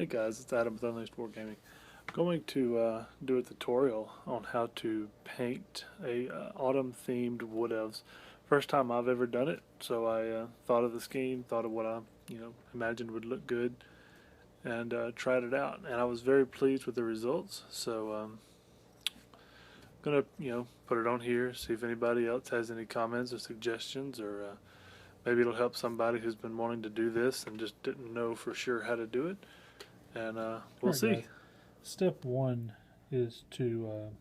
Hey guys, it's Adam with Unleashed Wargaming. I'm going to do a tutorial on how to paint a autumn themed wood elves. First time I've ever done it, so I thought of the scheme, thought of what I imagined would look good, and tried it out. And I was very pleased with the results. So gonna put it on here, see if anybody else has any comments or suggestions, or maybe it'll help somebody who's been wanting to do this and just didn't know for sure how to do it. And we'll Alright see. guys, step one is to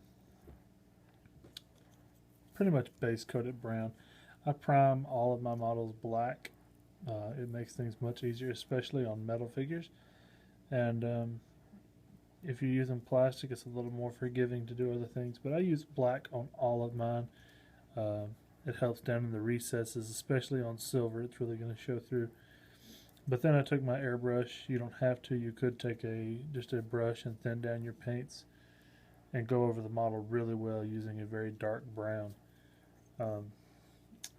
pretty much base coat it brown. I prime all of my models black. It makes things much easier, especially on metal figures. And if you're using plastic, it's a little more forgiving to do other things. But I use black on all of mine. Uh, it helps down in the recesses, especially on silver. It's really going to show through. But then I took my airbrush. You don't have to. You could take just a brush and thin down your paints and go over the model really well using a very dark brown. Um,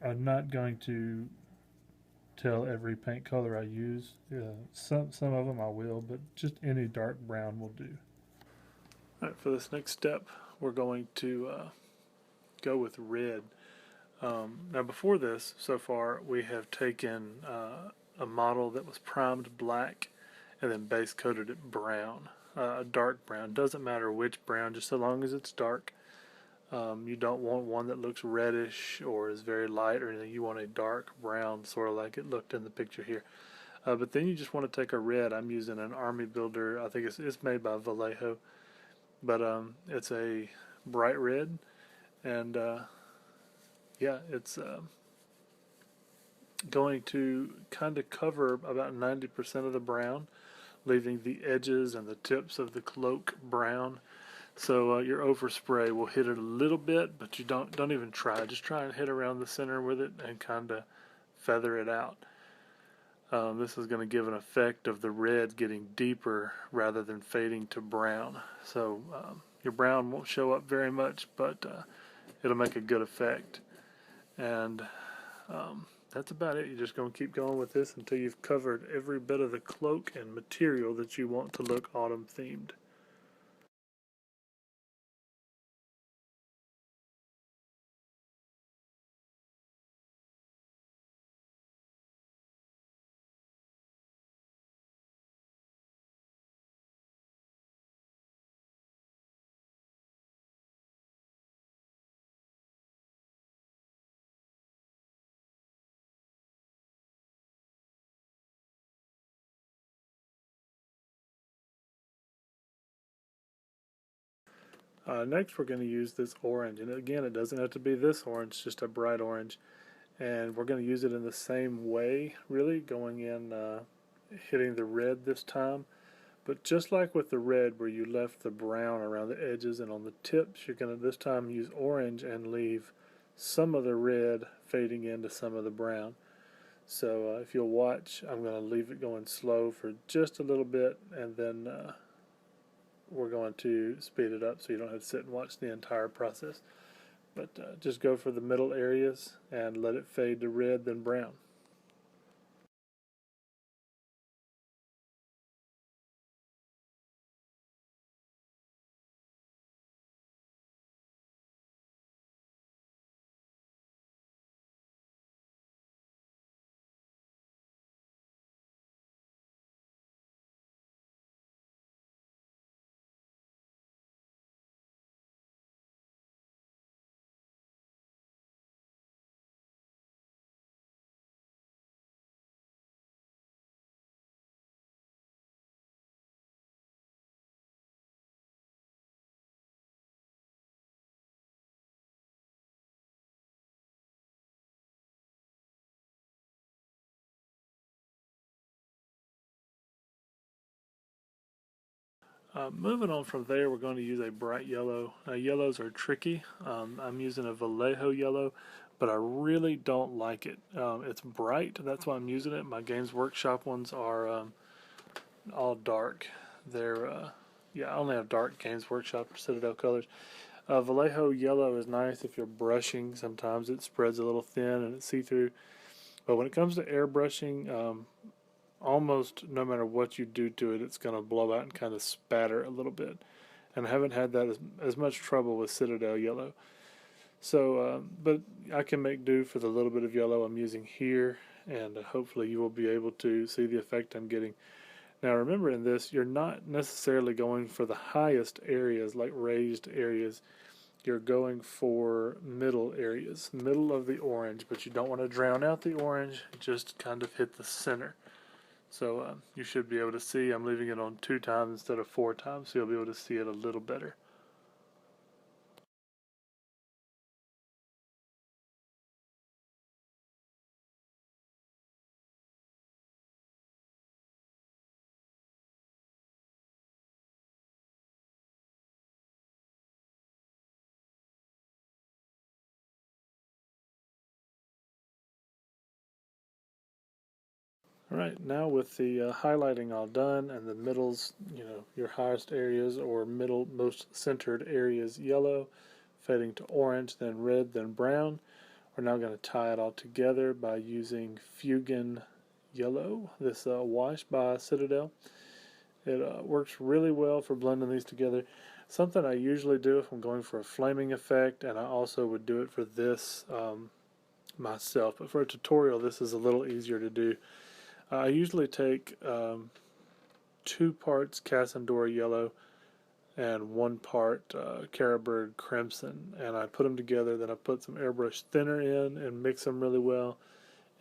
I'm not going to tell every paint color I use. Some of them I will, but just any dark brown will do. Alright, for this next step, we're going to go with red. Now before this, so far, we have taken a model that was primed black and then base coated it brown, a dark brown. Doesn't matter which brown, just so long as it's dark. You don't want one that looks reddish or is very light or anything. You want a dark brown, sort of like it looked in the picture here. But then you just want to take a red. I'm using an Army Builder. I think it's made by Vallejo, but it's a bright red, and yeah, it's going to kind of cover about 90% of the brown, leaving the edges and the tips of the cloak brown. So your overspray will hit it a little bit, but you don't even try. Just try and hit around the center with it and kind of feather it out. This is going to give an effect of the red getting deeper rather than fading to brown. So your brown won't show up very much, but it'll make a good effect. And that's about it. You're just going to keep going with this until you've covered every bit of the cloak and material that you want to look autumn themed. Next we're going to use this orange, and again it doesn't have to be this orange, just a bright orange, and we're going to use it in the same way, really, going in hitting the red this time, but just like with the red where you left the brown around the edges and on the tips, you're going to this time use orange and leave some of the red fading into some of the brown. So if you'll watch, I'm going to leave it going slow for just a little bit, and then we're going to speed it up so you don't have to sit and watch the entire process. But just go for the middle areas and let it fade to red, then brown. Moving on from there, we're going to use a bright yellow. Yellows are tricky. I'm using a Vallejo yellow, but I really don't like it. It's bright, that's why I'm using it. My Games Workshop ones are all dark. They're, yeah, I only have dark Games Workshop or Citadel colors. Vallejo yellow is nice if you're brushing. Sometimes it spreads a little thin and it's see-through. But when it comes to airbrushing, almost no matter what you do to it, it's going to blow out and kind of spatter a little bit. And I haven't had that as much trouble with Citadel yellow. So, but I can make do for the little bit of yellow I'm using here, and hopefully you will be able to see the effect I'm getting. Now remember, in this, you're not necessarily going for the highest areas, like raised areas. You're going for middle areas, middle of the orange, but you don't want to drown out the orange, just kind of hit the center. So you should be able to see, I'm leaving it on 2 times instead of 4 times, so you'll be able to see it a little better. Alright, now with the highlighting all done and the middles, your highest areas or middle most centered areas yellow, fading to orange, then red, then brown, we're now going to tie it all together by using Fugan Yellow, this wash by Citadel. It works really well for blending these together. Something I usually do if I'm going for a flaming effect, and I also would do it for this myself, but for a tutorial this is a little easier to do. I usually take 2 parts Cassandora Yellow and 1 part Carabird Crimson, and I put them together. Then I put some airbrush thinner in and mix them really well,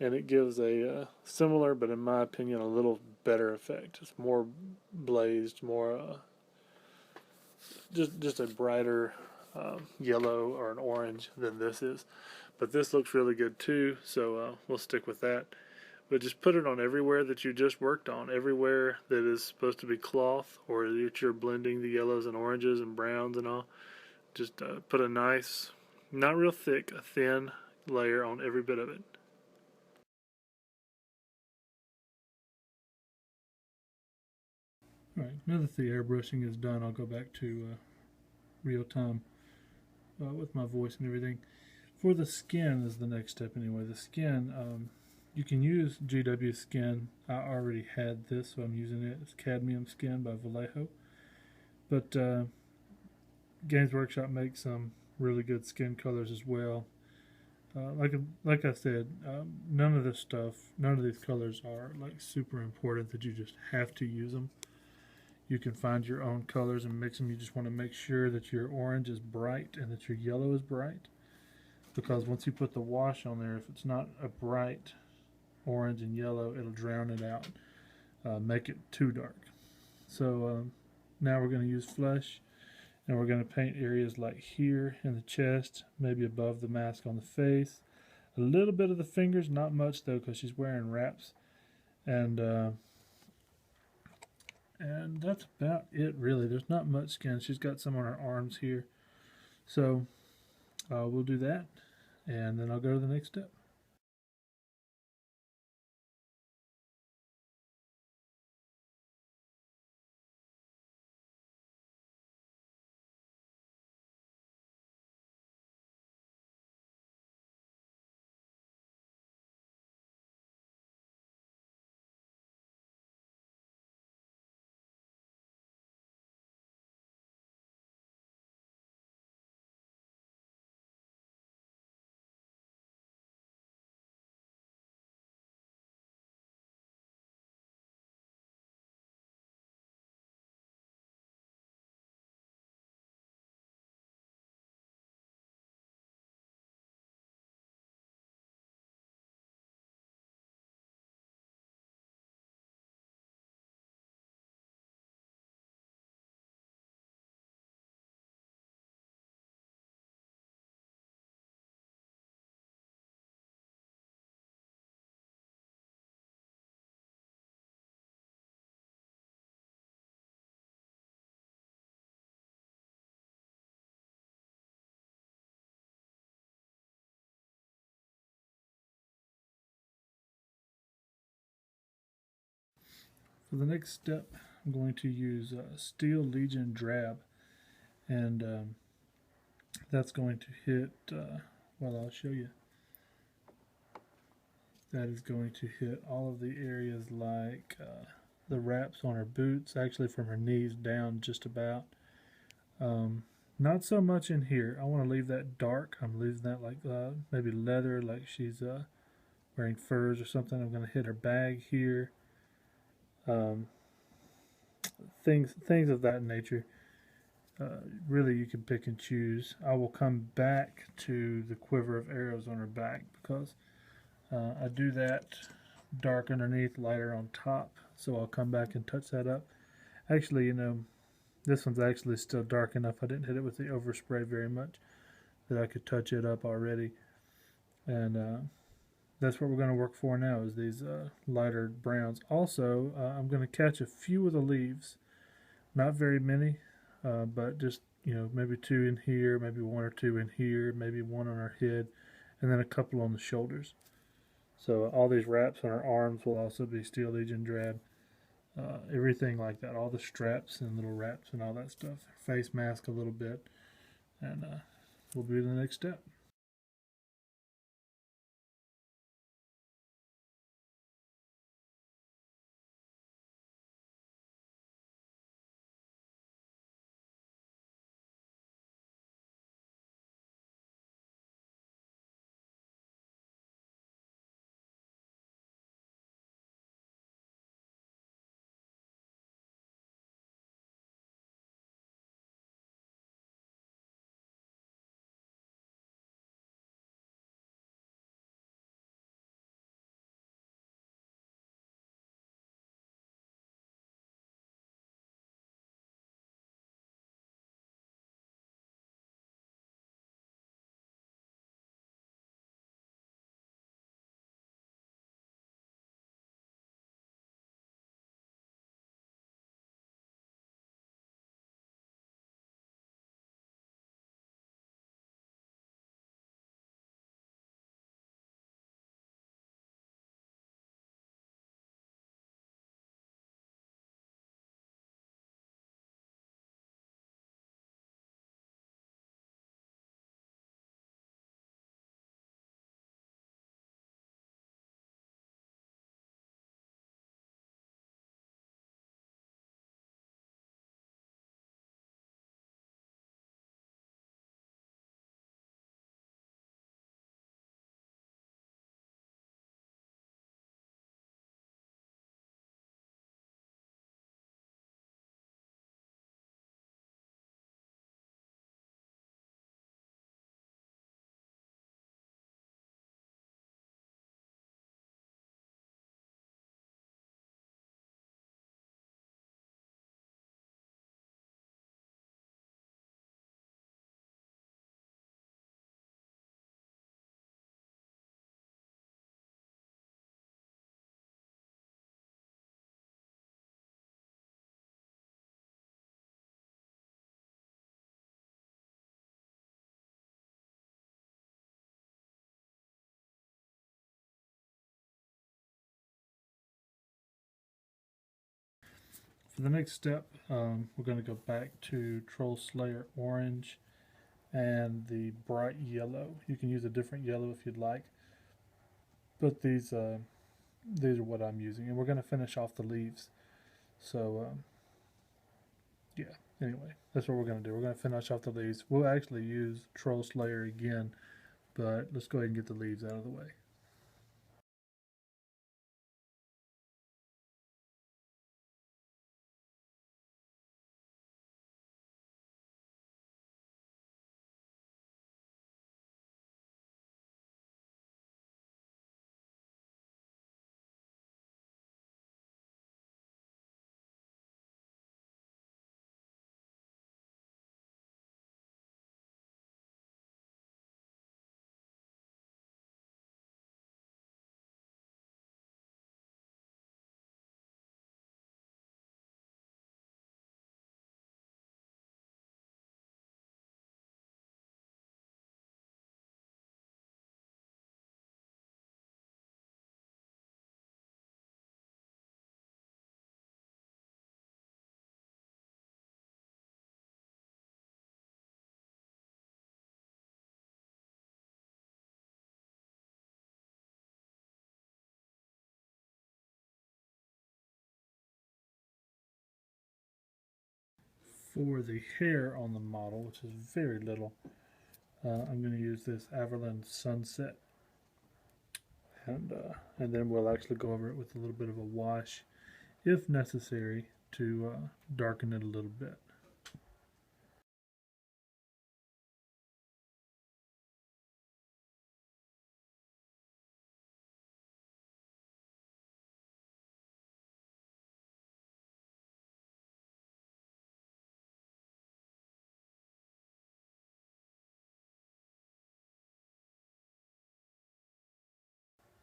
and it gives a similar, but in my opinion, a little better effect. It's more blazed, more just a brighter yellow or an orange than this is. But this looks really good too, so we'll stick with that. But just put it on everywhere that you just worked on, everywhere that is supposed to be cloth, or that you're blending the yellows and oranges and browns and all. Just put a nice, not real thick, a thin layer on every bit of it. Alright, now that the airbrushing is done, I'll go back to real time with my voice and everything. For the skin is the next step anyway. The skin, you can use GW skin. I already had this, so I'm using it. It's cadmium skin by Vallejo. But Games Workshop makes some really good skin colors as well. Like I said, none of this stuff, none of these colors are like super important that you just have to use them. You can find your own colors and mix them. You just want to make sure that your orange is bright and that your yellow is bright. Because once you put the wash on there, if it's not a bright orange and yellow, it'll drown it out, make it too dark. So now we're going to use flesh, and we're going to paint areas like here in the chest, maybe above the mask on the face, a little bit of the fingers, not much though because she's wearing wraps, and that's about it really. There's not much skin. She's got some on her arms here, so we'll do that, and then I'll go to the next step. For the next step, I'm going to use Steel Legion Drab, and that's going to hit, well, I'll show you. that is going to hit all of the areas like the wraps on her boots, actually from her knees down just about. Um, Not so much in here. I want to leave that dark. I'm leaving that like maybe leather, like she's wearing furs or something. I'm going to hit her bag here. Um, things of that nature. Really, you can pick and choose. I will come back to the quiver of arrows on her back because I do that dark underneath, lighter on top. So I'll come back and touch that up. Actually, this one's actually still dark enough. I didn't hit it with the overspray very much that I could touch it up already. And that's what we're going to work for now is these lighter browns. Also, I'm going to catch a few of the leaves. Not very many, but just, maybe two in here, maybe one or two in here, maybe one on her head, and then a couple on the shoulders. So all these wraps on her arms will also be Steel Legion Drab. Everything like that, all the straps and little wraps and all that stuff. Face mask a little bit, and we'll be the next step. For the next step, we're going to go back to Troll Slayer Orange and the bright yellow. You can use a different yellow if you'd like, but these are what I'm using, and we're going to finish off the leaves. So yeah. Anyway, that's what we're going to do. We're going to finish off the leaves. We'll actually use Troll Slayer again, but let's go ahead and get the leaves out of the way. For the hair on the model, which is very little, I'm going to use this Averland Sunset, and then we'll actually go over it with a little bit of a wash, if necessary, to darken it a little bit.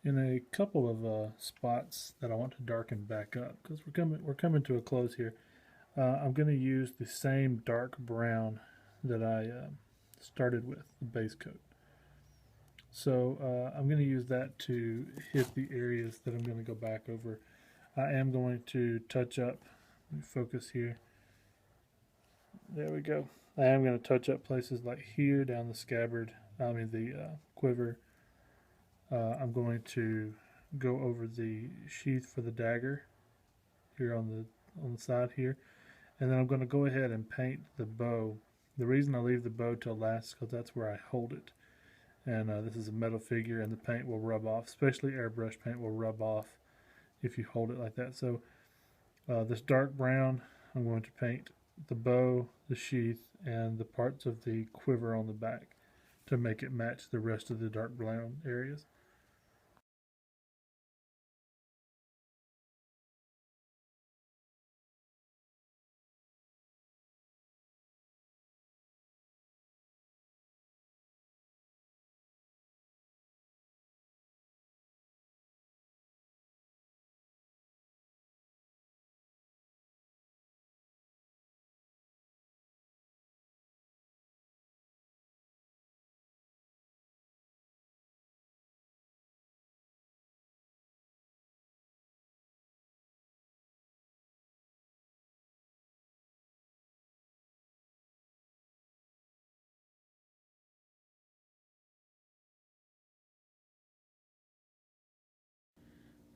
In a couple of spots that I want to darken back up, because we're coming to a close here, I'm going to use the same dark brown that I started with, the base coat. So I'm going to use that to hit the areas that I'm going to go back over. I am going to touch up, let me focus here, there we go. I am going to touch up places like here down the scabbard, the quiver. I'm going to go over the sheath for the dagger here on the side here, and then I'm going to go ahead and paint the bow. The reason I leave the bow till last is because that's where I hold it, and this is a metal figure, and the paint will rub off, especially airbrush paint will rub off if you hold it like that. So this dark brown, I'm going to paint the bow, the sheath, and the parts of the quiver on the back to make it match the rest of the dark brown areas.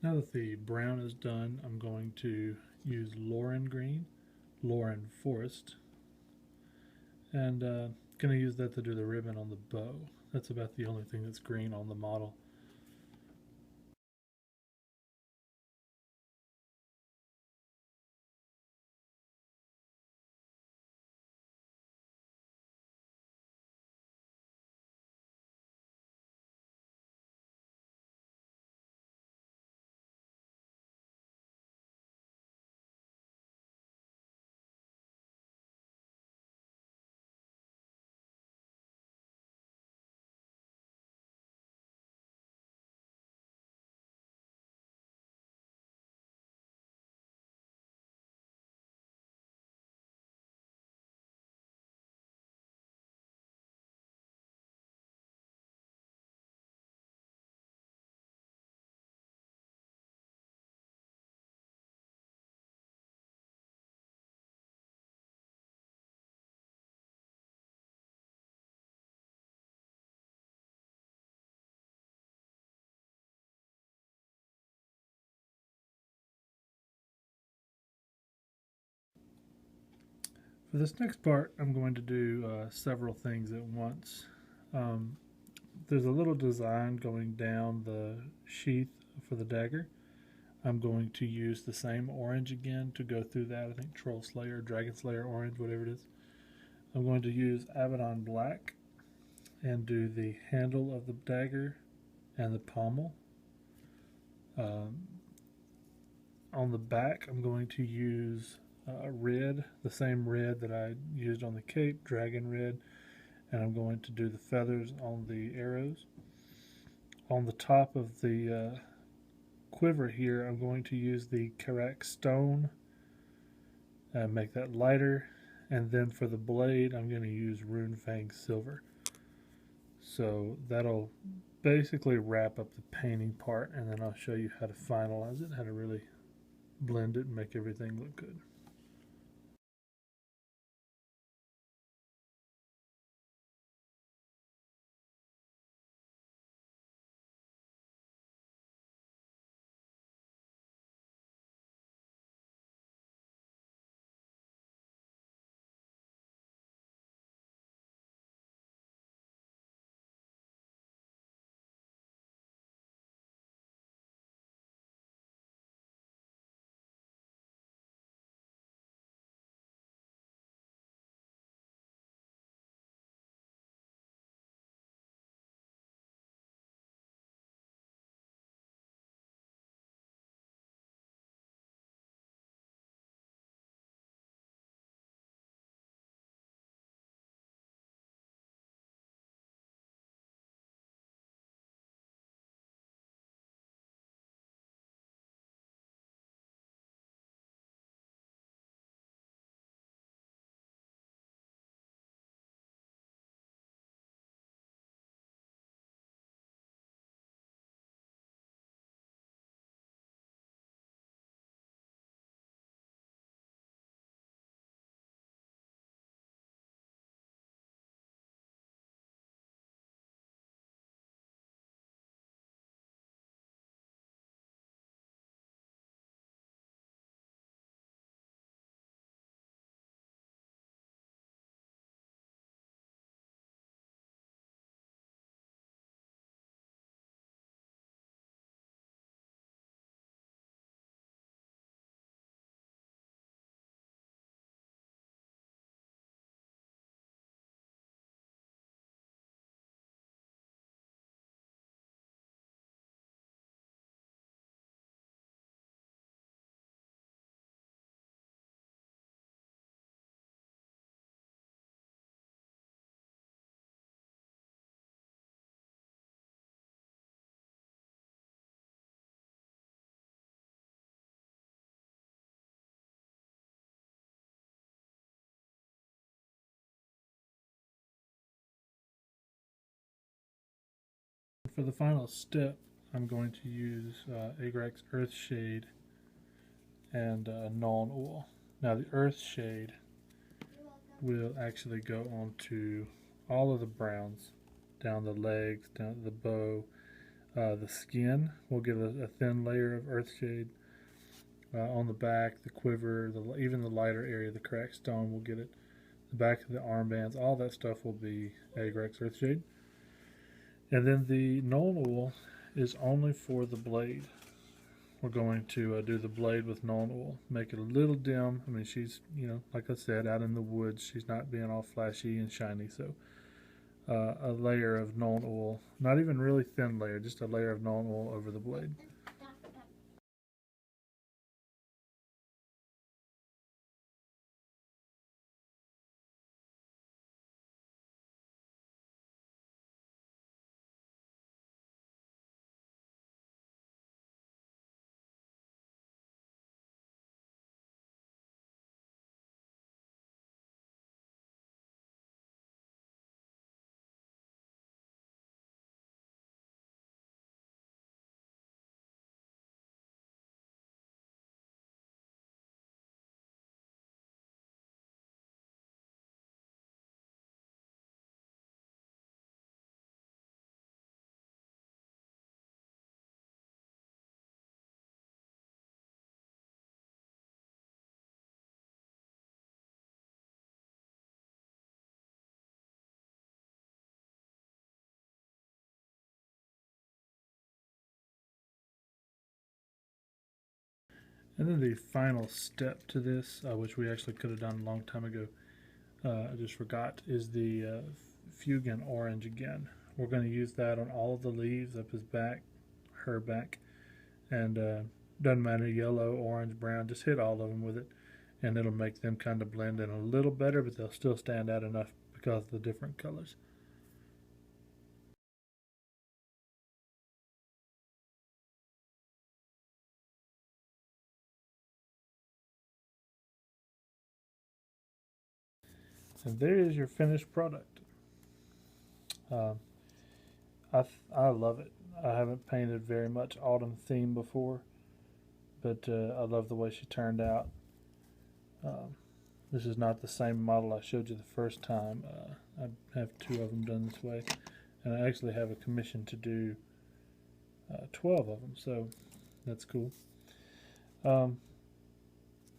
Now that the brown is done, I'm going to use Lauren Green, Lauren Forest, and going to use that to do the ribbon on the bow. That's about the only thing that's green on the model. For this next part, I'm going to do several things at once. Um, there's a little design going down the sheath for the dagger. I'm going to use the same orange again to go through that. I think Troll Slayer, Dragon Slayer orange, whatever it is. I'm going to use Abaddon Black and do the handle of the dagger and the pommel. On the back, I'm going to use red, the same red that I used on the cape, dragon red, and I'm going to do the feathers on the arrows. On the top of the quiver here, I'm going to use the Karak stone and make that lighter, and then for the blade, I'm going to use Rune Fang silver. So that'll basically wrap up the painting part, and then I'll show you how to finalize it, how to really blend it and make everything look good. for the final step, I'm going to use Agrax Earthshade and Nuln Oil. Now the Earthshade will actually go onto all of the browns, down the legs, down the bow, the skin. We'll get a thin layer of Earthshade on the back, the quiver, even the lighter area, the cracked stone. We'll get it. The back of the armbands, all that stuff will be Agrax Earthshade. And then the Nuln Oil is only for the blade. We're going to do the blade with Nuln Oil, make it a little dim. I mean, she's, like I said, out in the woods. She's not being all flashy and shiny, so a layer of Nuln Oil, not even really thin layer, just a layer of Nuln Oil over the blade. And then the final step to this, which we actually could have done a long time ago, I just forgot, is the Fugan Orange again. We're going to use that on all of the leaves up his back, her back, and doesn't matter, yellow, orange, brown, just hit all of them with it, and it'll make them kind of blend in a little better, but they'll still stand out enough because of the different colors. And there is your finished product. I love it. I haven't painted very much autumn theme before, but I love the way she turned out. This is not the same model I showed you the first time. I have two of them done this way, and I actually have a commission to do 12 of them, so that's cool.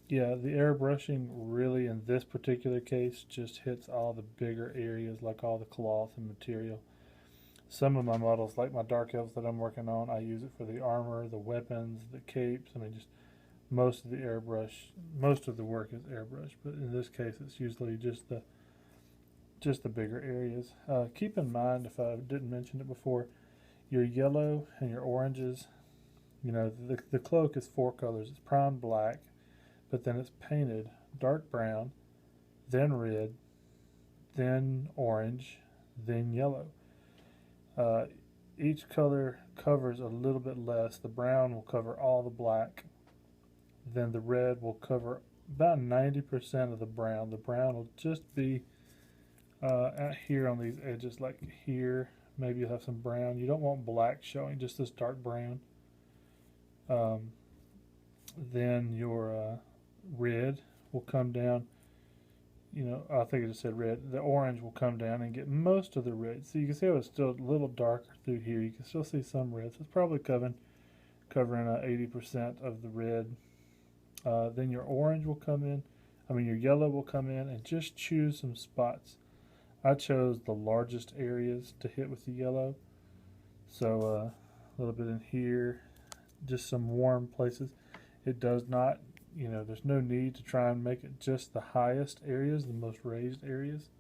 Yeah, the airbrushing really in this particular case just hits all the bigger areas, like all the cloth and material. Some of my models, like my Dark Elves that I'm working on, I use it for the armor, the weapons, the capes. I mean, just most of the work is airbrush, but in this case it's usually just the bigger areas. Keep in mind, if I didn't mention it before, your yellow and your oranges, the cloak is 4 colors. It's prime black, but then it's painted dark brown, then red, then orange, then yellow. Each color covers a little bit less. The brown will cover all the black, then the red will cover about 90% of the brown. The brown will just be out here on these edges, like here. Maybe you'll have some brown. You don't want black showing, just this dark brown. Then your red will come down. I think I just said red. The orange will come down and get most of the red. So you can see how it's still a little darker through here. You can still see some red. So it's probably covering 80% of the red. Then your orange will come in. Your yellow will come in, and just choose some spots. I chose the largest areas to hit with the yellow. So a little bit in here, just some warm places. It does not, there's no need to try and make it just the highest areas, the most raised areas.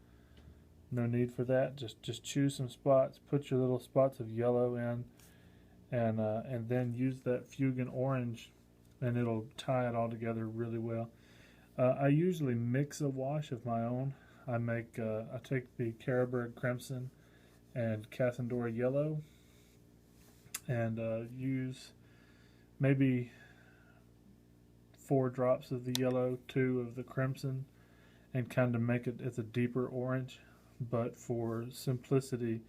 No need for that. Just choose some spots, put your little spots of yellow in, and then use that Fugan orange, and it'll tie it all together really well. I usually mix a wash of my own. I take the Carroburg Crimson and Casandora Yellow, and use maybe 4 drops of the yellow, 2 of the crimson, and kind of make it, it's a deeper orange. But for simplicity,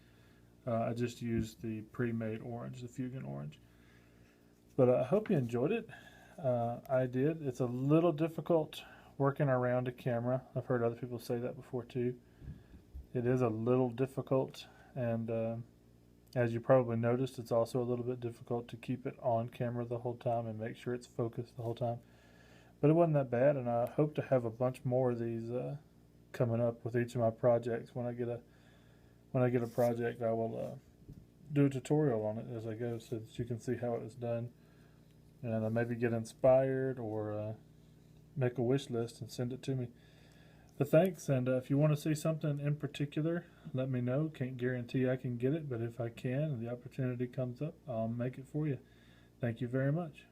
I just used the pre-made orange, the Fugan orange. But I hope you enjoyed it. I did. It's a little difficult working around a camera. I've heard other people say that before too. It is a little difficult, and as you probably noticed, it's also a little bit difficult to keep it on camera the whole time and make sure it's focused the whole time. But it wasn't that bad, and I hope to have a bunch more of these coming up with each of my projects. When I get a project, I will do a tutorial on it as I go, so that you can see how it is done, and maybe get inspired or make a wish list and send it to me. But thanks, and if you want to see something in particular, let me know. Can't guarantee I can get it, but if I can and the opportunity comes up, I'll make it for you. Thank you very much.